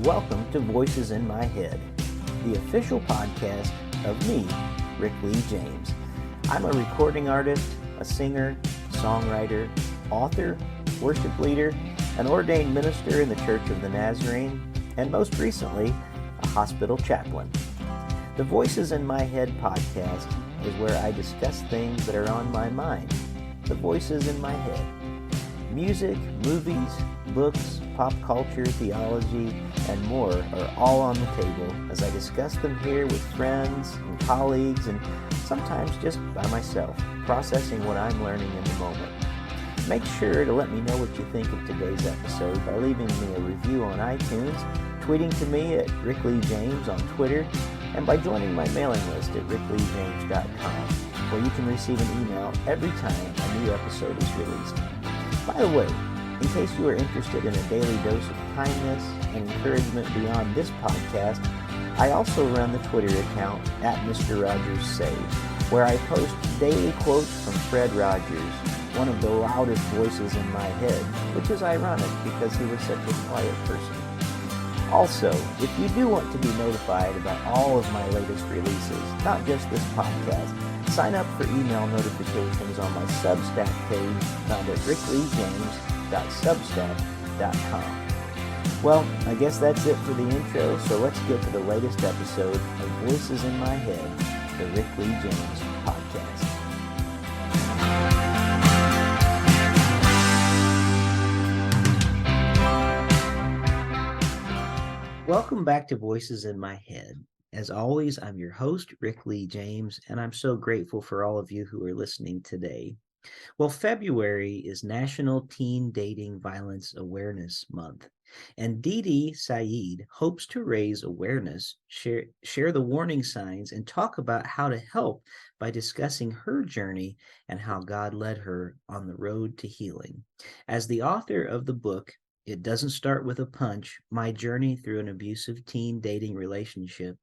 welcome to Voices in My Head, the official podcast of me, Rick Lee James. I'm a recording artist, a singer, songwriter, author, worship leader, an ordained minister in the Church of the Nazarene, and most recently, a hospital chaplain. The Voices in My Head podcast is where I discuss things that are on my mind, the voices in my head. Music, movies, books, pop culture, theology, and more are all on the table as I discuss them here with friends and colleagues and sometimes just by myself, processing what I'm learning in the moment. Make sure to let me know what you think of today's episode by leaving me a review on iTunes, tweeting to me at Rick Lee James on Twitter, and by joining my mailing list at rickleejames.com, where you can receive an email every time a new episode is released. By the way, in case you are interested in a daily dose of kindness and encouragement beyond this podcast, I also run the Twitter account at Mr. Rogers Say, where I post daily quotes from Fred Rogers, one of the loudest voices in my head, which is ironic because he was such a quiet person. Also, if you do want to be notified about all of my latest releases, not just this podcast, sign up for email notifications on my Substack page found at rickleejames.substack.com. Well, I guess that's it for the intro, so let's get to the latest episode of Voices in My Head, the Rick Lee James podcast. Welcome back to Voices in My Head. As always, I'm your host, Rick Lee James, and I'm so grateful for all of you who are listening today. Well, February is National Teen Dating Violence Awareness Month, and Dee Dee Saeed hopes to raise awareness, share the warning signs, and talk about how to help by discussing her journey and how God led her on the road to healing. As the author of the book, It Doesn't Start With a Punch, My Journey Through an Abusive Teen Dating Relationship,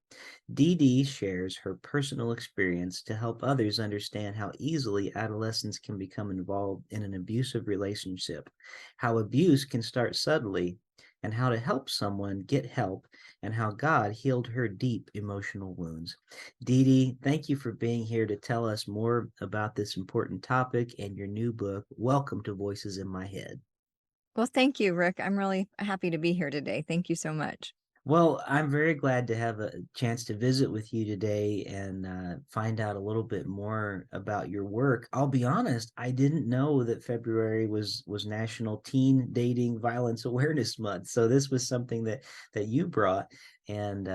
Dee Dee shares her personal experience to help others understand how easily adolescents can become involved in an abusive relationship, how abuse can start subtly, and how to help someone get help, and how God healed her deep emotional wounds. Dee Dee, thank you for being here to tell us more about this important topic and your new book. Welcome to Voices in My Head. Well, thank you, Rick. I'm really happy to be here today. Thank you so much. Well, I'm very glad to have a chance to visit with you today and find out a little bit more about your work. I'll be honest, I didn't know that February was National Teen Dating Violence Awareness Month. So this was something that you brought, and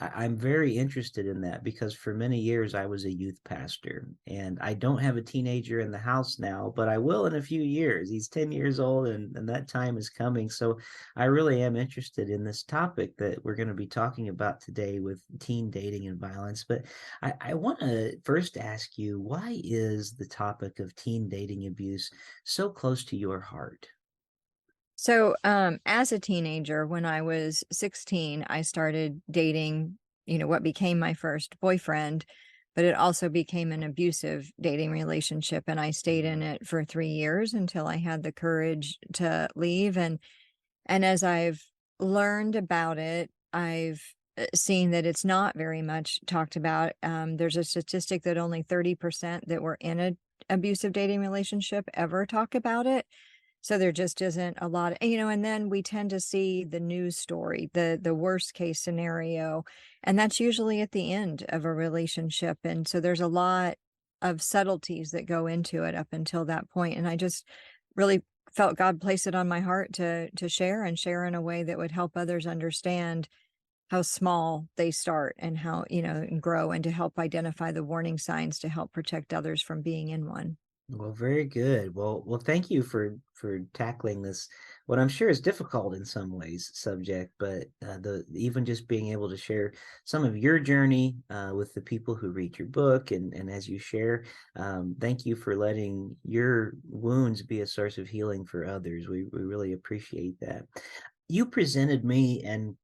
I'm very interested in that because for many years I was a youth pastor, and I don't have a teenager in the house now, but I will in a few years. He's 10 years old, and that time is coming. So I really am interested in this topic that we're going to be talking about today with teen dating and violence. But I want to first ask you, why is the topic of teen dating abuse so close to your heart? So, as a teenager, when I was 16, I started dating, what became my first boyfriend, but it also became an abusive dating relationship. And I stayed in it for 3 years until I had the courage to leave. And as I've learned about it, I've seen that it's not very much talked about. There's a statistic that only 30% that were in an abusive dating relationship ever talk about it. So there just isn't a lot, and then we tend to see the news story, the worst case scenario, and that's usually at the end of a relationship. And so there's a lot of subtleties that go into it up until that point. And I just really felt God place it on my heart to share and share in a way that would help others understand how small they start and how, and grow, and to help identify the warning signs to help protect others from being in one. Well, very good. Well, thank you for tackling this, what I'm sure is difficult in some ways subject, but the even just being able to share some of your journey with the people who read your book, and as you share, thank you for letting your wounds be a source of healing for others. We really appreciate that. You presented me and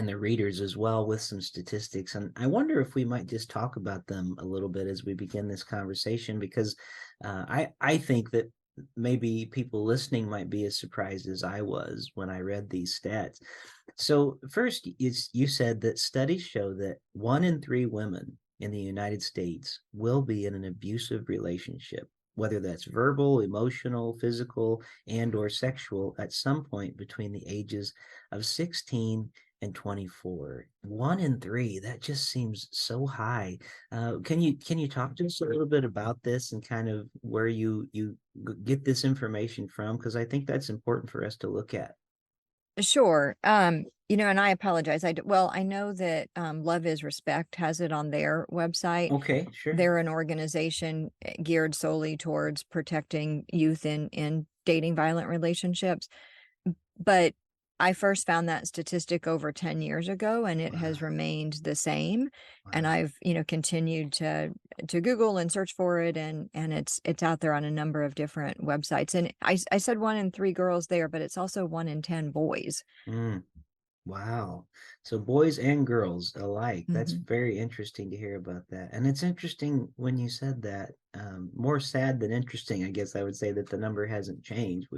the readers as well with some statistics. And I wonder if we might just talk about them a little bit as we begin this conversation, because I think that maybe people listening might be as surprised as I was when I read these stats. So first, you said that studies show that 1 in 3 women in the United States will be in an abusive relationship, whether that's verbal, emotional, physical, and or sexual at some point between the ages of 16 and 24. 1 in 3, that just seems so high. Can you talk to us a little bit about this and kind of where you get this information from? Because I think that's important for us to look at. Sure. And I apologize. Well, I know that Love is Respect has it on their website. Okay, sure. They're an organization geared solely towards protecting youth in dating violent relationships. But I first found that statistic over 10 years ago, and it has Wow. remained the same. And Wow. I've, continued to Google and search for it, and it's out there on a number of different websites. And I said 1 in 3 girls there, but it's also 1 in 10 boys. Mm. Wow. So boys and girls alike. That's Hmm. very interesting to hear about that. And it's interesting when you said that, more sad than interesting, I guess I would say that the number hasn't changed.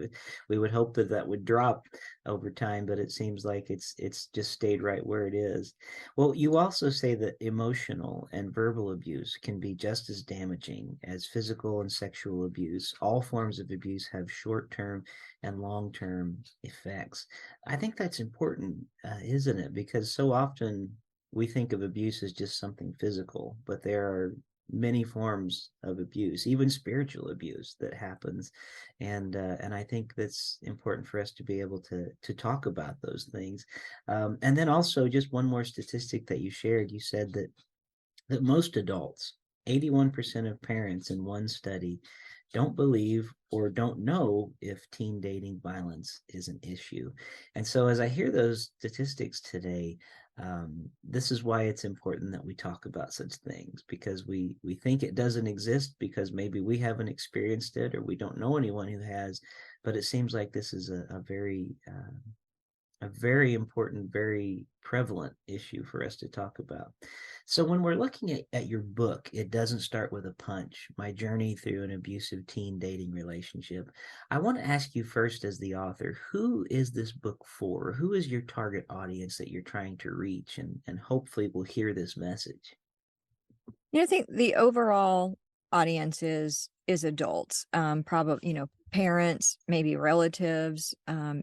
We would hope that that would drop over time, but it seems like it's just stayed right where it is. Well, you also say that emotional and verbal abuse can be just as damaging as physical and sexual abuse. All forms of abuse have short-term and long-term effects. I think that's important, isn't it? Because so often we think of abuse as just something physical, but there are many forms of abuse, even spiritual abuse that happens, and I think that's important for us to be able to talk about those things. And then also, just one more statistic that you shared. You said that most adults, 81% of parents in one study, don't believe or don't know if teen dating violence is an issue. And so, as I hear those statistics today, this is why it's important that we talk about such things, because we think it doesn't exist because maybe we haven't experienced it or we don't know anyone who has. But it seems like this is a very important, very prevalent issue for us to talk about. So, when we're looking at your book, It Doesn't Start with a Punch: My Journey Through an Abusive Teen Dating Relationship, I want to ask you first, as the author, who is this book for? Who is your target audience that you're trying to reach and hopefully will hear this message? I think the overall audience is adults, probably, parents, maybe relatives,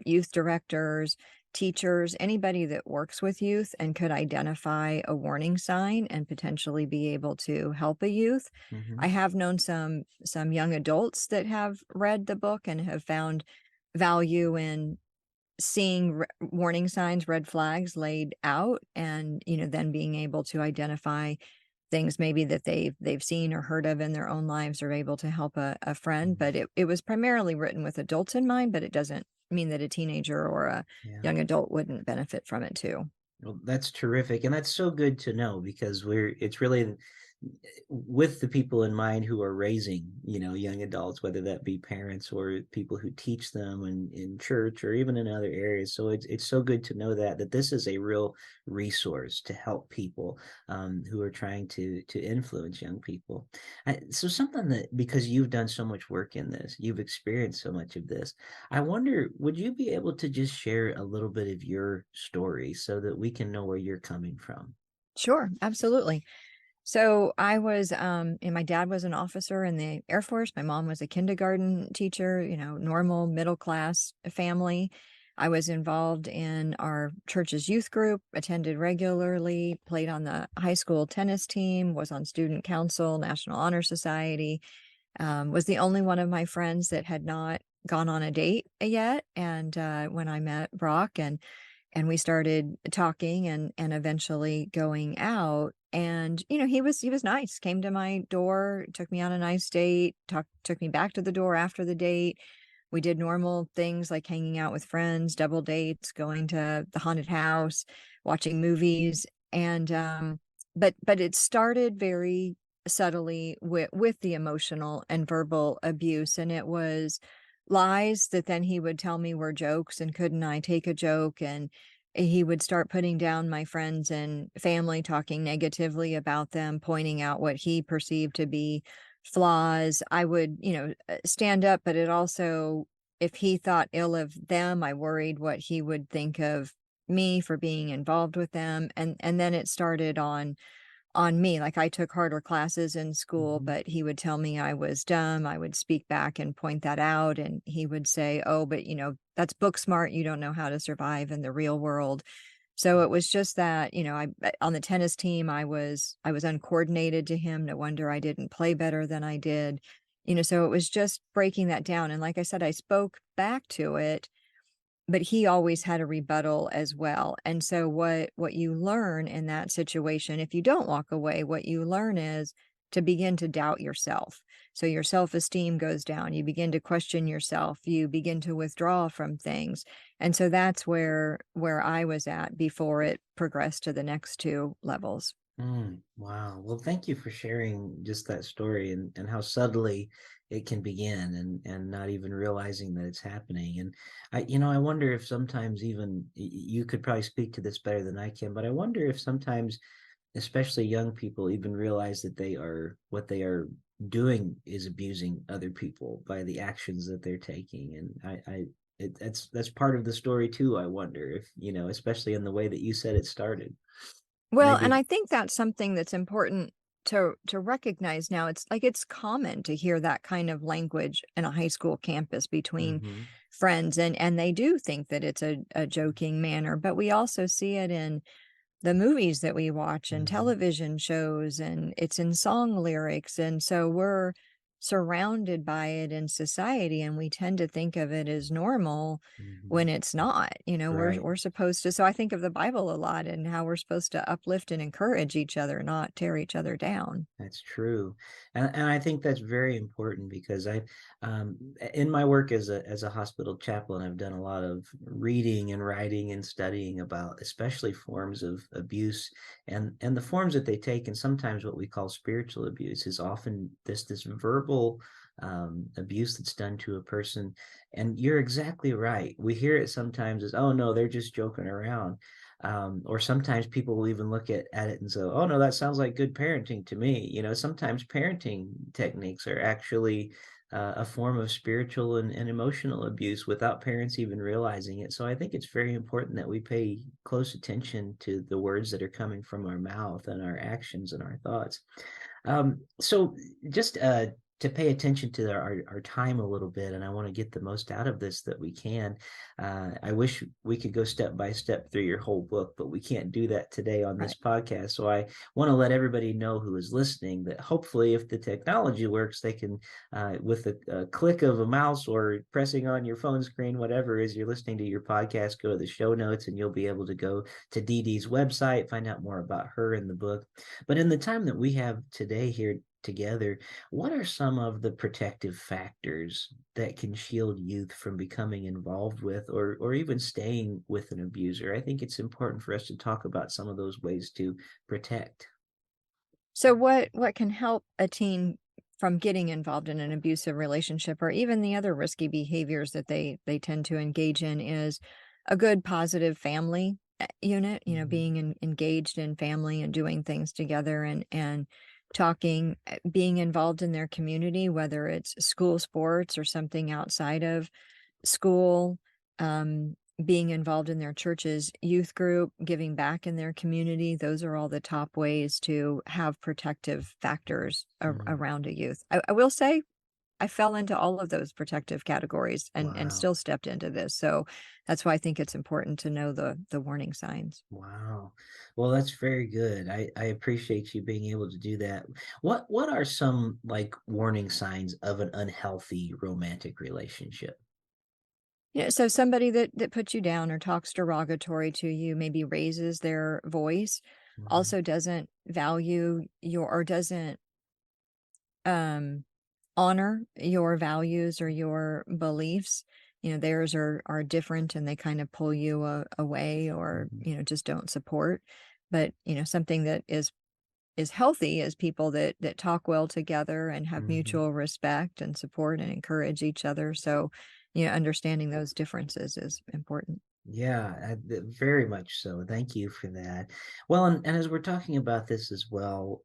youth directors, teachers, anybody that works with youth and could identify a warning sign and potentially be able to help a youth. Mm-hmm. I have known some young adults that have read the book and have found value in seeing warning signs, red flags laid out, and then being able to identify things maybe that they've seen or heard of in their own lives, or able to help a friend. Mm-hmm. But it was primarily written with adults in mind, but it doesn't mean that a teenager or a Yeah. young adult wouldn't benefit from it too. Well, that's terrific, and that's so good to know because it's really with the people in mind who are raising, young adults, whether that be parents or people who teach them in church or even in other areas. So it's so good to know that this is a real resource to help people, who are trying to influence young people. So something that, because you've done so much work in this, you've experienced so much of this, I wonder, would you be able to just share a little bit of your story so that we can know where you're coming from? Sure, absolutely. So I was, and my dad was an officer in the Air Force. My mom was a kindergarten teacher, normal middle class family. I was involved in our church's youth group, attended regularly, played on the high school tennis team, was on student council, National Honor Society, was the only one of my friends that had not gone on a date yet. And when I met Brock, and we started talking and eventually going out, and he was nice, came to my door, took me on a nice date, took me back to the door after the date. We did normal things like hanging out with friends, double dates, going to the haunted house, watching movies. And but it started very subtly with the emotional and verbal abuse, and it was lies that then he would tell me were jokes, and couldn't I take a joke. And he would start putting down my friends and family, talking negatively about them, pointing out what he perceived to be flaws. I would, stand up, but it also, if he thought ill of them, I worried what he would think of me for being involved with them, and then it started on me. Like, I took harder classes in school, Mhm. but he would tell me I was dumb. I would speak back and point that out, and he would say, "Oh, but, that's book smart. You don't know how to survive in the real world." So it was just that, on the tennis team, I was uncoordinated to him. No wonder I didn't play better than I did. So it was just breaking that down, and like I said, I spoke back to it, but he always had a rebuttal as well. And so what you learn in that situation, if you don't walk away, what you learn is to begin to doubt yourself. So your self-esteem goes down. You begin to question yourself. You begin to withdraw from things. And so that's where I was at before it progressed to the next two levels. Wow. Well, thank you for sharing just that story and how subtly it can begin and not even realizing that it's happening. And I wonder if sometimes even you could probably speak to this better than I can, but I wonder if sometimes, especially young people, even realize that what they are doing is abusing other people by the actions that they're taking. And that's part of the story too. I wonder if, especially in the way that you said it started. Well, and Maybe. I think that's something that's important to recognize now. It's like it's common to hear that kind of language in a high school campus between Hmm. friends, and they do think that it's a joking manner, but we also see it in the movies that we watch and Hmm. television shows, and it's in song lyrics, and so we're surrounded by it in society, and we tend to think of it as normal Hmm. when it's not. We're Right. we're supposed to, so I think of the Bible a lot and how we're supposed to uplift and encourage each other, not tear each other down. That's true, and I think that's very important because in my work as a hospital chaplain, I've done a lot of reading and writing and studying about especially forms of abuse and the forms that they take, and sometimes what we call spiritual abuse is often this verbal abuse that's done to a person. And you're exactly right. We hear it sometimes as, "Oh no, they're just joking around." Or sometimes people will even look at it and say, "Oh no, that sounds like good parenting to me." Sometimes parenting techniques are actually a form of spiritual and emotional abuse without parents even realizing it. So I think it's very important that we pay close attention to the words that are coming from our mouth and our actions and our thoughts. So just to pay attention to our time a little bit, and I want to get the most out of this that we can. I wish we could go step by step through your whole book, but we can't do that today on Right. this podcast. So I want to let everybody know who is listening that hopefully, if the technology works, they can, with a click of a mouse or pressing on your phone screen, whatever as you're listening to your podcast, go to the show notes and you'll be able to go to Dee Dee's website, find out more about her and the book. But in the time that we have today here together, what are some of the protective factors that can shield youth from becoming involved with or even staying with an abuser? I think it's important for us to talk about some of those ways to protect. So what can help a teen from getting involved in an abusive relationship or even the other risky behaviors that they tend to engage in is a good positive family unit, Mhm. being engaged in family and doing things together and talking, being involved in their community, whether it's school sports or something outside of school, being involved in their church's youth group, giving back in their community. Those are all the top ways to have protective factors Mm. around a youth. I will say I fell into all of those protective categories and Wow. still stepped into this. So that's why I think it's important to know the warning signs. Wow. Well, that's very good. I appreciate you being able to do that. What are some like warning signs of an unhealthy romantic relationship? Yeah, so somebody that puts you down or talks derogatory to you, maybe raises their voice, Mhm. also doesn't value your or doesn't um honor your values or your beliefs. Theirs are different and they kind of pull you away or, Mhm. just don't support. But, something that is healthy is people that talk well together and have Mhm. mutual respect and support and encourage each other. So, understanding those differences is important. Yeah, very much so. Thank you for that. Well, and as we're talking about this as well,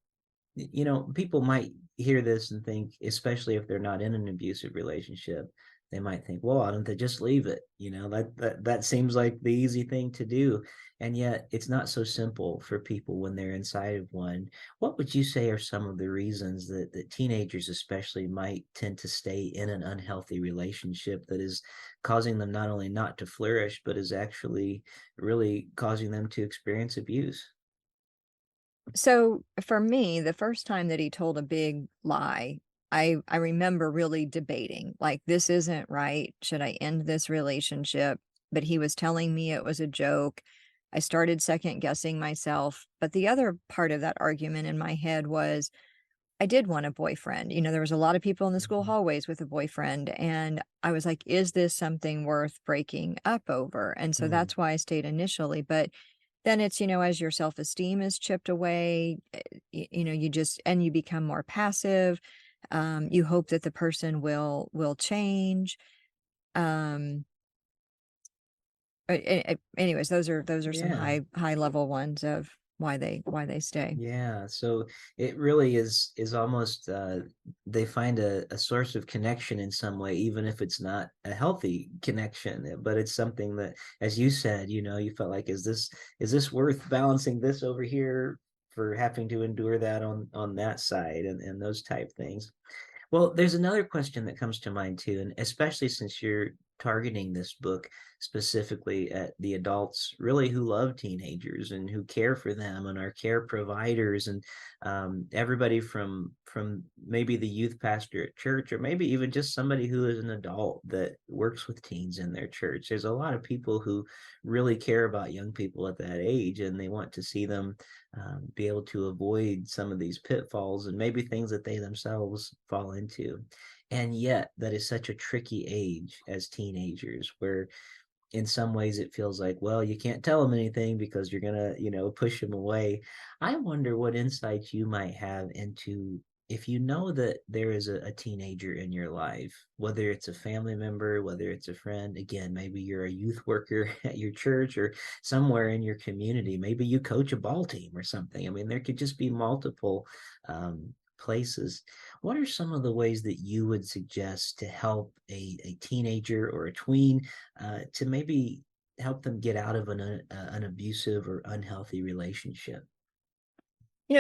people might hear this and think, especially if they're not in an abusive relationship, they might think, well, why don't they just leave it? That seems like the easy thing to do. And yet it's not so simple for people when they're inside of one. What would you say are some of the reasons that teenagers especially might tend to stay in an unhealthy relationship that is causing them not only not to flourish, but is actually really causing them to experience abuse? So for me, the first time that he told a big lie, I remember really debating, like, this isn't right. Should I end this relationship? But he was telling me it was a joke. I started second guessing myself. But the other part of that argument in my head was I did want a boyfriend. There was a lot of people in the school Mhm. hallways with a boyfriend. And I was like, is this something worth breaking up over? And so Mm. that's why I stayed initially. But then it's, as your self-esteem is chipped away, you just and you become more passive. You hope that the person will change. Um, anyways, those are some Yeah. high level ones of why they stay. Yeah, so it really is almost they find a source of connection in some way, even if it's not a healthy connection. But it's something that, as you said, you felt like, is this worth balancing this over here for having to endure that on that side and those type things. Well, there's another question that comes to mind too, and especially since you're targeting this book specifically at the adults really who love teenagers and who care for them and are care providers, and everybody from maybe the youth pastor at church, or maybe even just somebody who is an adult that works with teens in their church. There's a lot of people who really care about young people at that age, and they want to see them be able to avoid some of these pitfalls and maybe things that they themselves fall into. And yet, that is such a tricky age as teenagers, where in some ways it feels like, well, you can't tell them anything because you're gonna, push them away. I wonder what insights you might have into, if you know that there is a teenager in your life, whether it's a family member, whether it's a friend. Again, maybe you're a youth worker at your church or somewhere in your community. Maybe you coach a ball team or something. I mean, there could just be multiple places. What are some of the ways that you would suggest to help a teenager or a tween to maybe help them get out of an abusive or unhealthy relationship?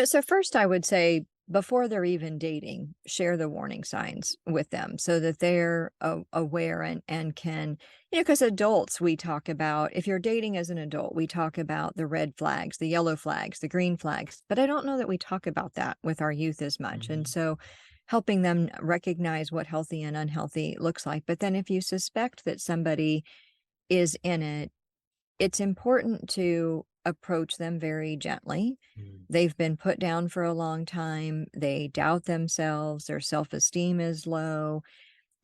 So first I would say before they're even dating, share the warning signs with them so that they're aware and can, because adults, we talk about, if you're dating as an adult, we talk about the red flags, the yellow flags, the green flags, but I don't know that we talk about that with our youth as much. And Mm-hmm. so helping them recognize what healthy and unhealthy looks like. But then if you suspect that somebody is in it, it's important to approach them very gently. Mm-hmm. They've been put down for a long time. They doubt themselves. Their self-esteem is low.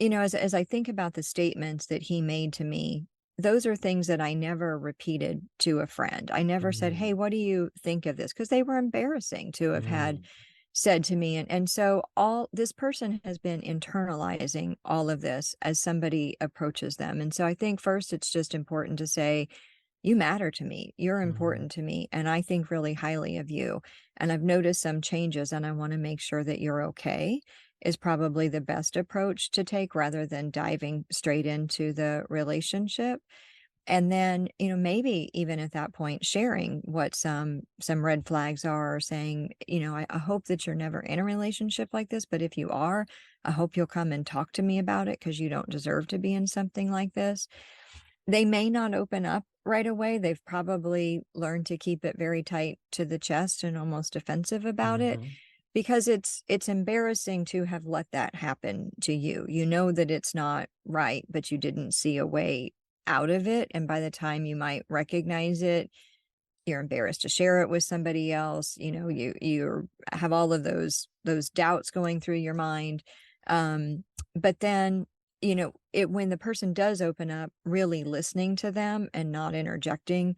As I think about the statements that he made to me, those are things that I never repeated to a friend. I never said, "Hey, what do you think of this?" Because they were embarrassing to have had Mm-hmm. said to me. And so all this person has been internalizing all of this as somebody approaches them. And so I think first it's just important to say, you matter to me. You're Mm-hmm. important to me. And I think really highly of you. And I've noticed some changes and I want to make sure that you're okay is probably the best approach to take rather than diving straight into the relationship. And then, maybe even at that point, sharing what some red flags are, or saying, I hope that you're never in a relationship like this, but if you are, I hope you'll come and talk to me about it because you don't deserve to be in something like this. They may not open up right away. They've probably learned to keep it very tight to the chest and almost defensive about it Mm-hmm. because it's embarrassing to have let that happen to you. You know that it's not right, but you didn't see a way out of it, and by the time you might recognize it, you're embarrassed to share it with somebody else. You have all of those doubts going through your mind. But then, it when the person does open up, really listening to them and not interjecting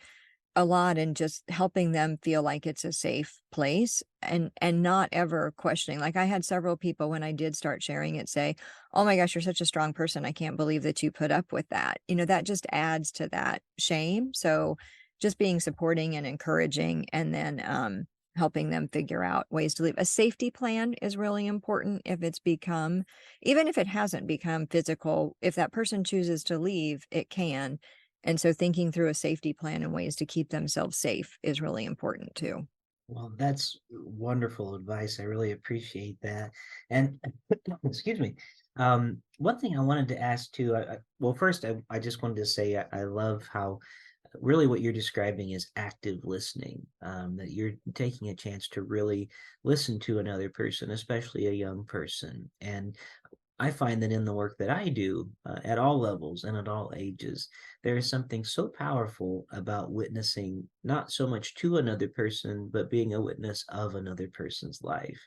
a lot and just helping them feel like it's a safe place and not ever questioning. Like I had several people when I did start sharing it say, "Oh my gosh, you're such a strong person. I can't believe that you put up with that." That just adds to that shame. So just being supporting and encouraging and then helping them figure out ways to leave. A safety plan is really important if it's become, even if it hasn't become physical, if that person chooses to leave, it can. And so thinking through a safety plan and ways to keep themselves safe is really important too. Well, that's wonderful advice. I really appreciate that. And excuse me. One thing I wanted to ask too, well, first, I just wanted to say I love how really what you're describing is active listening, that you're taking a chance to really listen to another person, especially a young person. And I find that in the work that I do at all levels and at all ages, there is something so powerful about witnessing not so much to another person, but being a witness of another person's life.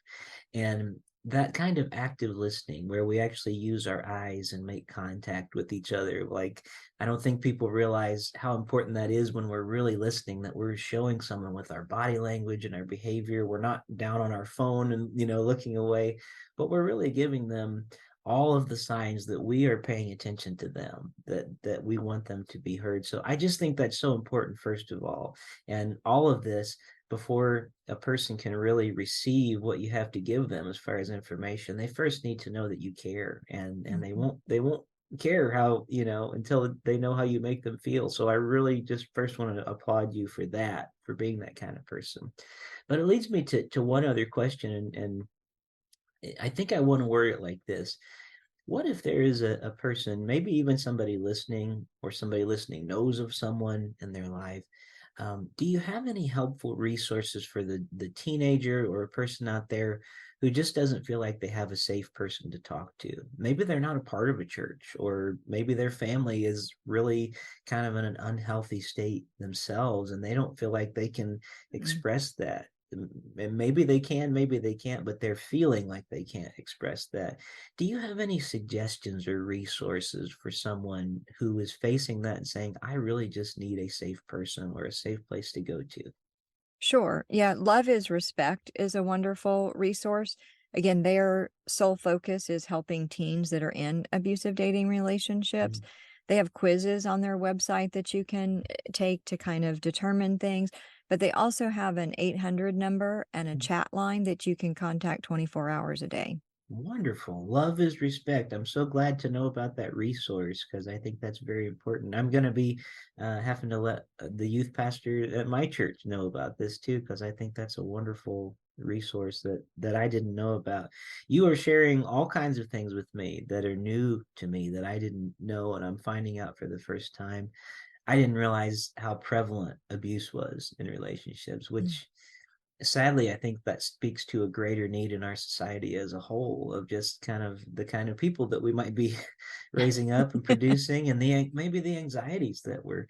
And that kind of active listening where we actually use our eyes and make contact with each other. Like, I don't think people realize how important that is when we're really listening, that we're showing someone with our body language and our behavior. We're not down on our phone and, looking away, but we're really giving them all of the signs that we are paying attention to them, that we want them to be heard. So I just think that's so important, first of all. And all of this, before a person can really receive what you have to give them as far as information, they first need to know that you care, and they won't care how, until they know how you make them feel. So I really just first want to applaud you for that, for being that kind of person. But it leads me to one other question, and I think I want to word it like this. What if there is a person, maybe even somebody listening, or somebody listening knows of someone in their life? Do you have any helpful resources for the teenager or a person out there who just doesn't feel like they have a safe person to talk to? Maybe they're not a part of a church, or maybe their family is really kind of in an unhealthy state themselves, and they don't feel like they can Mm. express that. And maybe they can, maybe they can't, but they're feeling like they can't express that. Do you have any suggestions or resources for someone who is facing that and saying, I really just need a safe person or a safe place to go to? Sure. Yeah. Love is Respect is a wonderful resource. Again, their sole focus is helping teens that are in abusive dating relationships. Mm. They have quizzes on their website that you can take to kind of determine things, but they also have an 800 number and a Mm. chat line that you can contact 24 hours a day. Wonderful. Love is Respect. I'm so glad to know about that resource, because I think that's very important. I'm going to be having to let the youth pastor at my church know about this too, because I think that's a wonderful resource that I didn't know about. You are sharing all kinds of things with me that are new to me, that I didn't know, and I'm finding out for the first time. I didn't realize how prevalent abuse was in relationships, Mm. which sadly, I think that speaks to a greater need in our society as a whole, of just kind of the kind of people that we might be raising up and producing, and maybe the anxieties that we're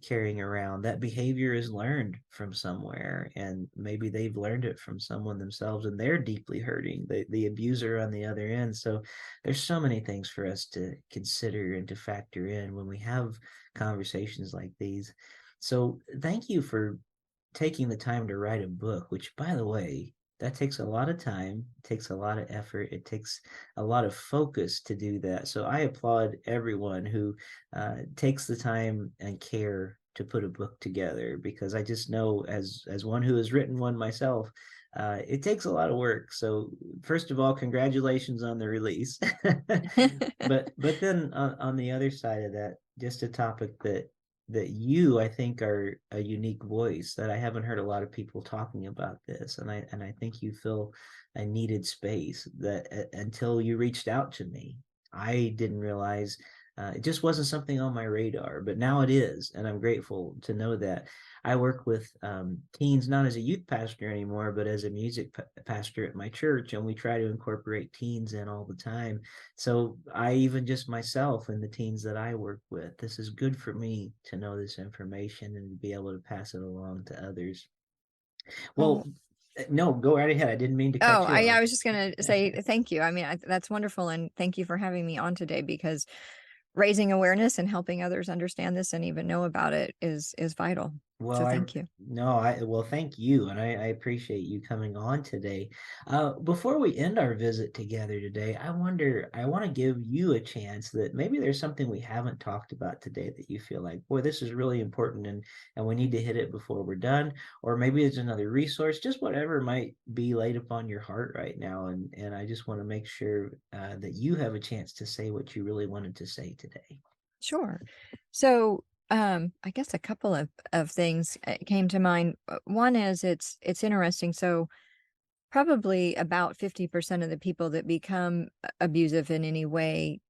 carrying around. That behavior is learned from somewhere, and maybe they've learned it from someone themselves, and they're deeply hurting, the abuser on the other end. So there's so many things for us to consider and to factor in when we have conversations like these. So thank you for taking the time to write a book, which, by the way, that takes a lot of time, takes a lot of effort, it takes a lot of focus to do that. So I applaud everyone who takes the time and care to put a book together, because I just know, as one who has written one myself, it takes a lot of work. So first of all, congratulations on the release. But then on the other side of that, just a topic that you, I think, are a unique voice, that I haven't heard a lot of people talking about this, and I think you fill a needed space that until you reached out to me, I didn't realize. It just wasn't something on my radar, but now it is, and I'm grateful to know that. I work with teens, not as a youth pastor anymore, but as a music pastor at my church, and we try to incorporate teens in all the time. So I even just myself and the teens that I work with, this is good for me to know this information and to be able to pass it along to others. Oh, Well, no, go right ahead. I didn't mean to oh, cut you I off. was just going to say thank you. I mean, that's wonderful. And thank you for having me on today, because raising awareness and helping others understand this and even know about it is vital. Well, So I thank you. no, I well, thank you, and I appreciate you coming on today. Before we end our visit together today, I want to give you a chance that maybe there's something we haven't talked about today that you feel like, boy, this is really important, and we need to hit it before we're done, or maybe it's another resource, just whatever might be laid upon your heart right now, and I just want to make sure that you have a chance to say what you really wanted to say today. Sure. So, I guess a couple of things came to mind. One is it's interesting. So probably about 50% of the people that become abusive in any way,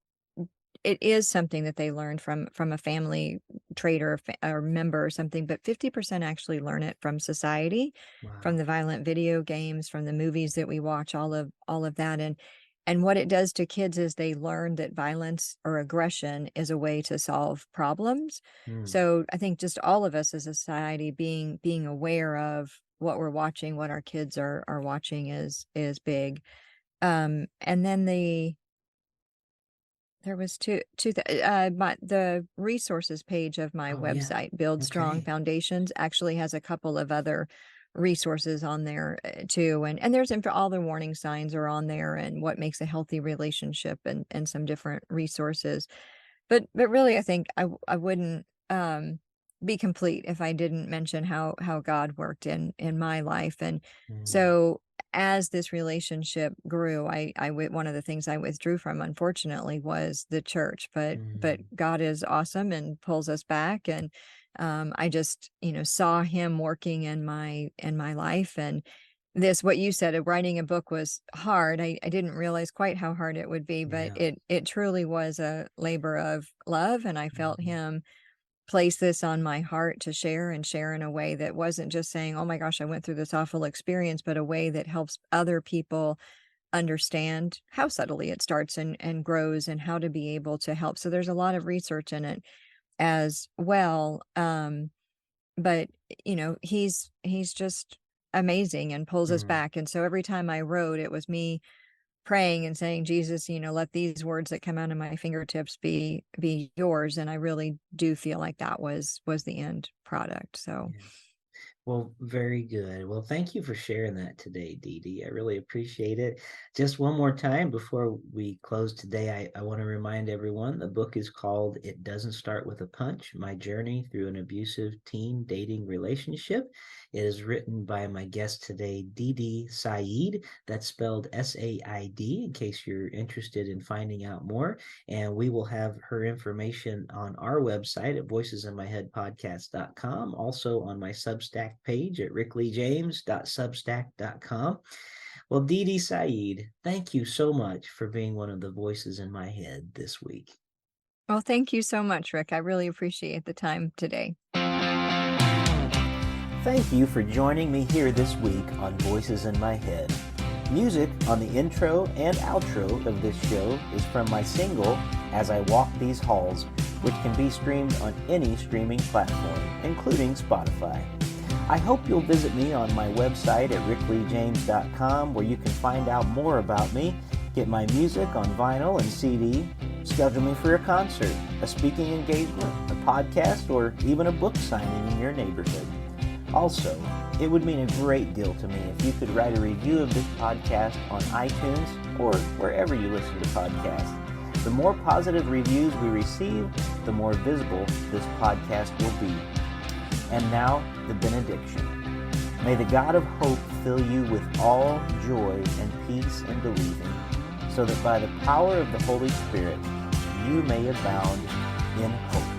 it is something that they learned from a family trait or or member or something, but 50% actually learn it from society, from Wow. the violent video games, from the movies that we watch, all of that. And what it does to kids is they learn that violence or aggression is a way to solve problems. Mm, So I think just all of us as a society being aware of what we're watching, what our kids are watching is big. And then there was the resources page of my oh yeah. website, Build Strong Okay. Foundations, actually has a couple of other resources on there too. And there's info, all the warning signs are on there and what makes a healthy relationship and some different resources. But really, I think I wouldn't be complete if I didn't mention how God worked in my life. And Mm, so as this relationship grew, one of the things I withdrew from, unfortunately, was the church. But mm, God is awesome and pulls us back. And I just saw Him working in my life. And this, what you said, writing a book was hard. I didn't realize quite how hard it would be, but yeah. it truly was a labor of love, and I felt Mhm. him place this on my heart to share and share in a way that wasn't just saying, "Oh my gosh, I went through this awful experience," but a way that helps other people understand how subtly it starts and grows and how to be able to help. So there's a lot of research in it as well. But he's just amazing and pulls us Mm, back. And so every time I wrote, it was me praying and saying, Jesus, let these words that come out of my fingertips be yours. And I really do feel like that was the end product. So yeah. Well, very good. Well, thank you for sharing that today, Dee Dee. I really appreciate it. Just one more time before we close today, I want to remind everyone the book is called It Doesn't Start with a Punch: My Journey Through an Abusive Teen Dating Relationship. It is written by my guest today, Dee Dee Saeed. That's spelled Said, in case you're interested in finding out more. And we will have her information on our website at voicesinmyheadpodcast.com, also on my Substack page at rickleejames.substack.com. Well, Dee Dee Saeed, thank you so much for being one of the voices in my head this week. well, thank you so much, Rick. I really appreciate the time today. Thank you for joining me here this week on Voices in My Head. Music on the intro and outro of this show is from my single, As I Walk These Halls, which can be streamed on any streaming platform, including Spotify. I hope you'll visit me on my website at rickleejames.com, where you can find out more about me, get my music on vinyl and CD, schedule me for a concert, a speaking engagement, a podcast, or even a book signing in your neighborhood. Also, it would mean a great deal to me if you could write a review of this podcast on iTunes or wherever you listen to podcasts. The more positive reviews we receive, the more visible this podcast will be. And now, the benediction. May the God of hope fill you with all joy and peace in believing, so that by the power of the Holy Spirit you may abound in hope.